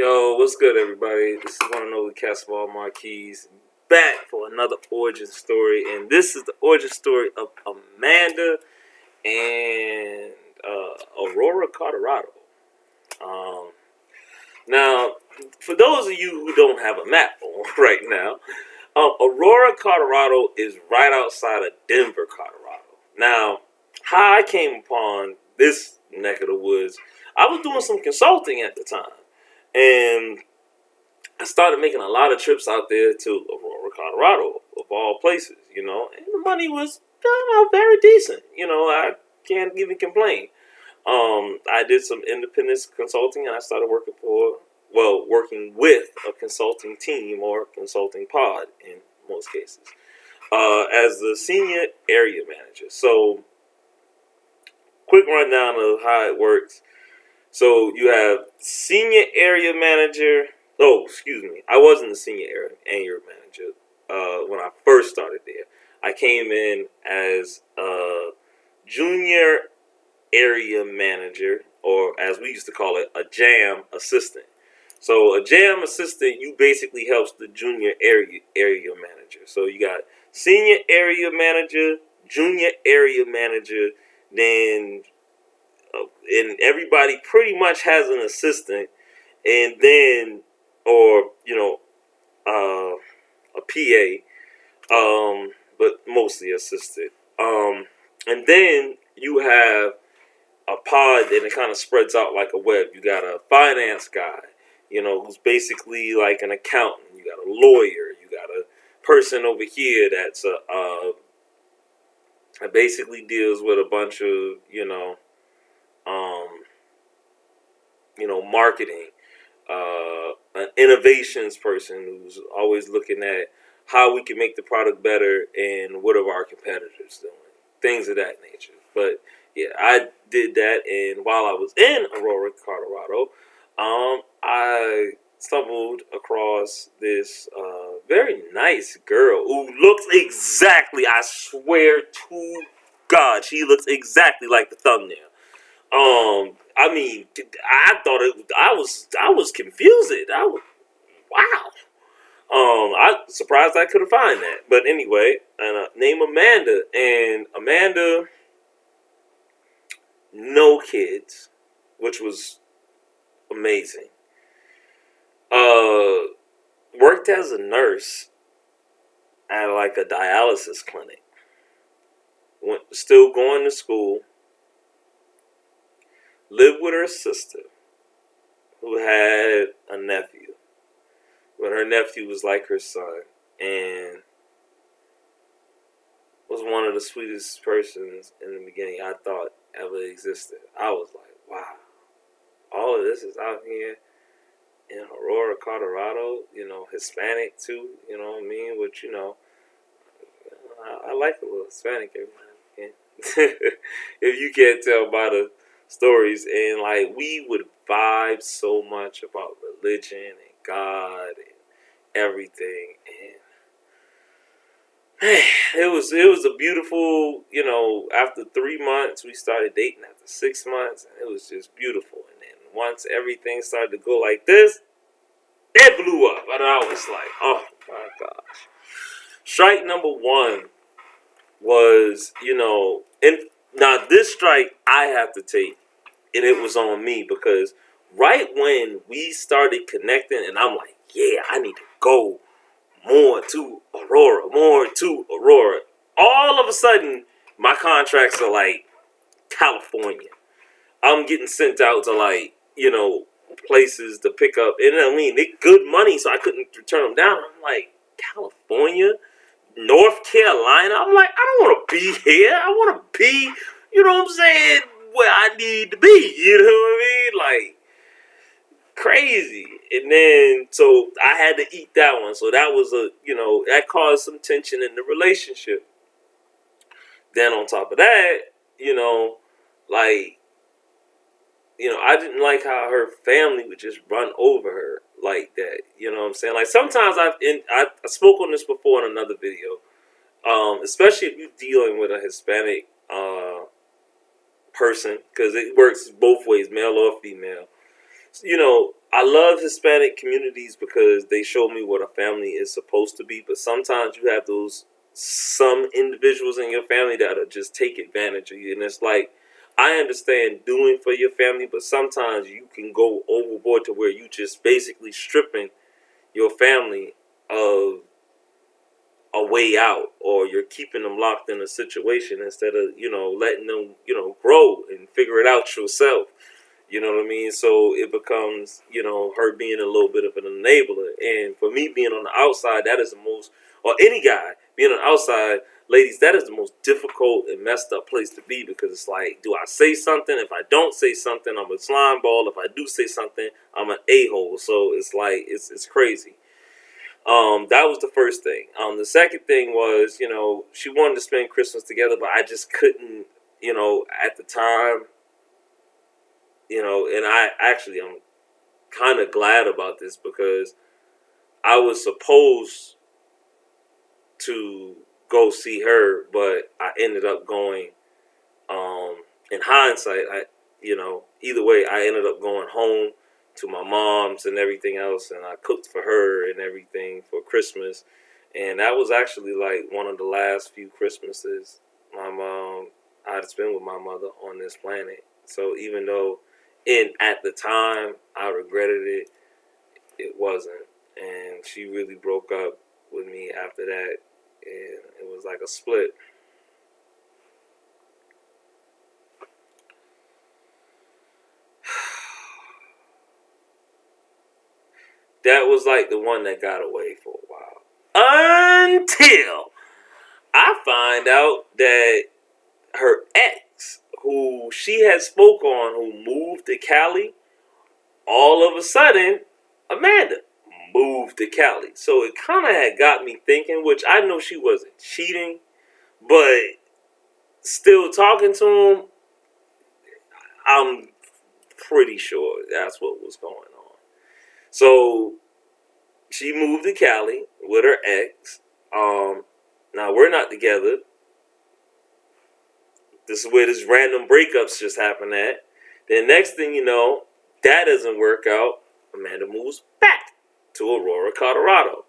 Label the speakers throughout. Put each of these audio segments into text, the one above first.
Speaker 1: Yo, what's good, everybody? This is one and only Castle Marquise back for another origin story, and this is the origin story of Amanda and Aurora, Colorado. Um, Now, for those of you who don't have a map on right now, Aurora, Colorado is right outside of Denver, Colorado. Now, how I came upon this neck of the woods, I was doing some consulting at the time, and I started making a lot of trips out there to Aurora, Colorado, of all places, and the money was very decent. I can't even complain. I did some independent consulting, and I started working with a consulting team or consulting pod in most cases, as the senior area manager. So, quick rundown of how it works. So you have senior area manager. Oh, excuse me. I wasn't the senior area manager when I first started there. I came in as a junior area manager, or as we used to call it, a jam assistant. So a jam assistant, you basically helps the junior area manager. So you got senior area manager, junior area manager, then and everybody pretty much has an assistant, and then a PA, but mostly assistant. And then you have a pod, and it kind of spreads out like a web. You got a finance guy, who's basically like an accountant. You got a lawyer. You got a person over here that's that basically deals with a bunch of marketing, an innovations person who's always looking at how we can make the product better and what are our competitors doing, things of that nature. But yeah, I did that, and while I was in Aurora, Colorado, I stumbled across this very nice girl who looks exactly, I swear to God, she looks exactly like the thumbnail. I mean, I thought I was confused. Wow. I surprised I couldn't find that. But anyway, and name Amanda, and Amanda, no kids, which was amazing. Worked as a nurse at like a dialysis clinic. Still going to school. Lived with her sister, who had a nephew. But her nephew was like her son, and was one of the sweetest persons in the beginning I thought ever existed. I was like, wow, all of this is out here in Aurora, Colorado, Hispanic too, you know what I mean? Which, I like a little Hispanic every now and again. If you can't tell by the stories, and like we would vibe so much about religion and God and everything, and man, it was a beautiful, after 3 months we started dating, after 6 months, and it was just beautiful. And then once everything started to go like this, it blew up, and I was like, oh my gosh. Strike number one was, and now this strike I have to take, and it was on me, because right when we started connecting, and I'm like, yeah, I need to go more to Aurora. All of a sudden, my contracts are like California. I'm getting sent out to like, places to pick up. And I mean, they good money, so I couldn't turn them down. I'm like, California? North Carolina? I'm like, I don't want to be here. I want to be, what I'm saying, where I need to be. You know what I mean? Like, crazy. And then, so I had to eat that one. So that was that caused some tension in the relationship. Then on top of that, I didn't like how her family would just run over her like that. You know what I'm saying? Like, sometimes I spoke on this before in another video. Especially if you're dealing with a Hispanic person, because it works both ways, male or female. I love Hispanic communities because they show me what a family is supposed to be. But sometimes you have some individuals in your family that'll just take advantage of you, and it's like, I understand doing for your family, but sometimes you can go overboard to where you just basically stripping your family of a way out, or you're keeping them locked in a situation instead of, letting them, grow and figure it out yourself. You know what I mean? So it becomes, her being a little bit of an enabler. And for me being on the outside, that is the most, or any guy being on the outside, ladies, that is the most difficult and messed up place to be, because it's like, do I say something? If I don't say something, I'm a slime ball. If I do say something, I'm an a-hole. So it's like, it's crazy. That was the first thing. The second thing was, she wanted to spend Christmas together, but I just couldn't, at the time, and I'm kind of glad about this, because I was supposed to go see her, but I ended up going, in hindsight, either way, I ended up going home to my mom's and everything else, and I cooked for her and everything for Christmas. And that was actually like one of the last few Christmases my mom I'd spent with my mother on this planet. So even though at the time I regretted it, it wasn't. And she really broke up with me after that, and it was like a split. That was like the one that got away for a while. Until I find out that her ex, who she had spoke on, who moved to Cali, all of a sudden, Amanda moved to Cali. So it kind of had got me thinking, which I know she wasn't cheating, but still talking to him, I'm pretty sure that's what was going on. So she moved to Cali with her ex. Now we're not together. This is where this random breakups just happen at. Then next thing you know, that doesn't work out. Amanda moves back to Aurora, Colorado.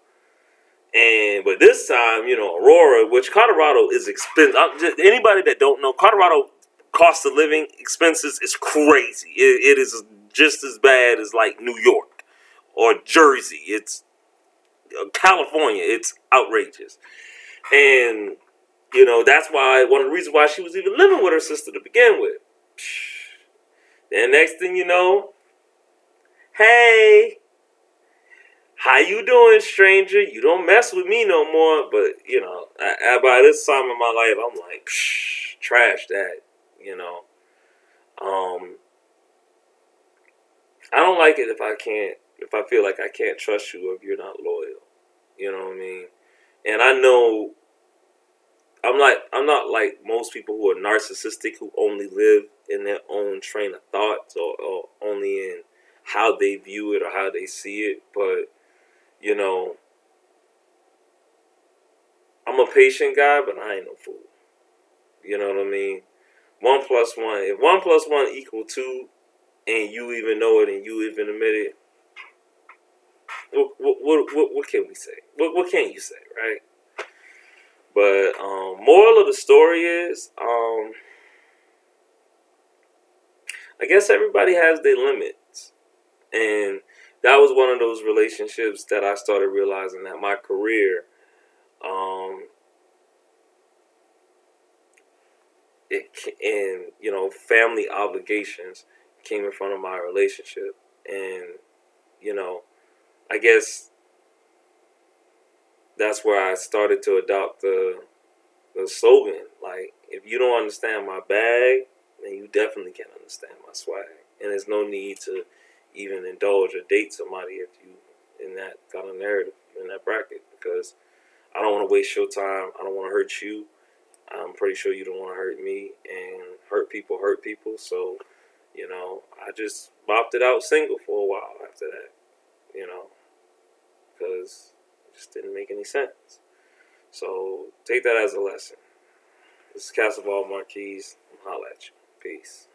Speaker 1: But this time, Aurora, which Colorado is expensive. Anybody that don't know, Colorado cost of living expenses is crazy. It is just as bad as like New York or Jersey. It's California. It's outrageous. And that's why one of the reasons why she was even living with her sister to begin with. Then next thing you know, hey, how you doing, stranger? You don't mess with me no more. But by this time in my life, I'm like, trash that. I don't like it if I feel like I can't trust you, or if you're not loyal. You know what I mean? And I know I'm not like most people who are narcissistic, who only live in their own train of thoughts, or only in how they view it or how they see it. But, I'm a patient guy, but I ain't no fool. You know what I mean? 1 plus 1. If 1 plus 1 equal 2, and you even know it and you even admit it, what can we say? What can you say, right? But moral of the story is, I guess everybody has their limits. And that was one of those relationships that I started realizing that my career, family obligations came in front of my relationship. And, I guess that's where I started to adopt the slogan. Like, if you don't understand my bag, then you definitely can't understand my swag. And there's no need to even indulge or date somebody if you in that kind of narrative, in that bracket, because I don't want to waste your time. I don't want to hurt you. I'm pretty sure you don't want to hurt me, and hurt people hurt people. So, I just bopped it out single for a while after that, because it just didn't make any sense. So take that as a lesson. This is Castle Marquise. I'll holla at you. Peace.